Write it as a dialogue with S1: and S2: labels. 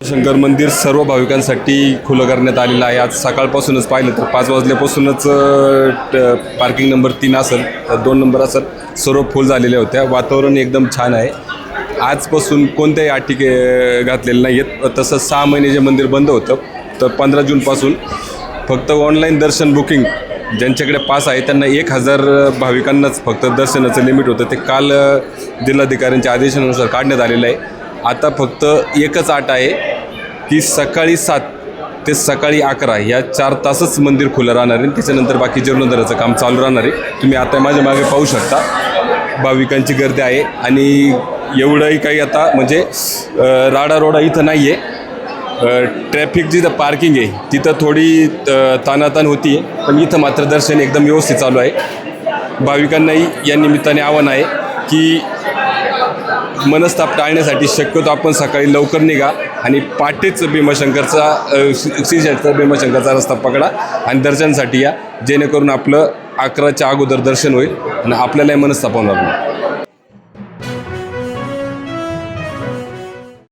S1: शंकर मंदिर सर्व भाविकांसाठी खुलं करण्यात आलेलं आहे. आज सकाळपासूनच पाहिलं तर 5 वाजल्यापासूनच पार्किंग नंबर 3 असेल, 2 नंबर असेल, सर्व फुल झालेल्या होत्या. वातावरण एकदम छान आहे. आजपासून कोणत्याही अटी घातलेल्या नाही आहेत. तसं 6 महिने जे मंदिर बंद होतं, तर 15 जूनपासून फक्त ऑनलाईन दर्शन बुकिंग ज्यांच्याकडे पास आहे त्यांना 1000 भाविकांनाच फक्त दर्शनाचं लिमिट होतं. ते काल जिल्हाधिकाऱ्यांच्या आदेशानुसार काढण्यात आलेलं आहे. आता फक्त एकच अट आहे की सकाळी 7 ते सकाळी 11 या 4 तासच मंदिर खुलं राहणार आहे. त्याच्यानंतर बाकी जीर्णोद्धाराचं काम चालू राहणार आहे. तुम्ही आता माझ्या मागे पाहू शकता, भाविकांची गर्दी आहे. आणि एवढंही काही आता म्हणजे राडारोडा इथं नाही आहे. ट्रॅफिक जिथं पार्किंग आहे तिथं थोडी ताणाताण होती, पण इथं मात्र दर्शन एकदम व्यवस्थित चालू आहे. भाविकांनाही या निमित्ताने आव्हान आहे की मनस्ताप टाळण्यासाठी शक्यतो आपण सकाळी लवकर निघा आणि पहाटेच भीमाशंकरचा श्रीक्षेत्र भीमाशंकरचा रस्ता पकडा आणि दर्शनासाठी या, जेणेकरून आपलं 11च्या अगोदर दर्शन होईल आणि आपल्यालाही मनस्ताप होणार नाही.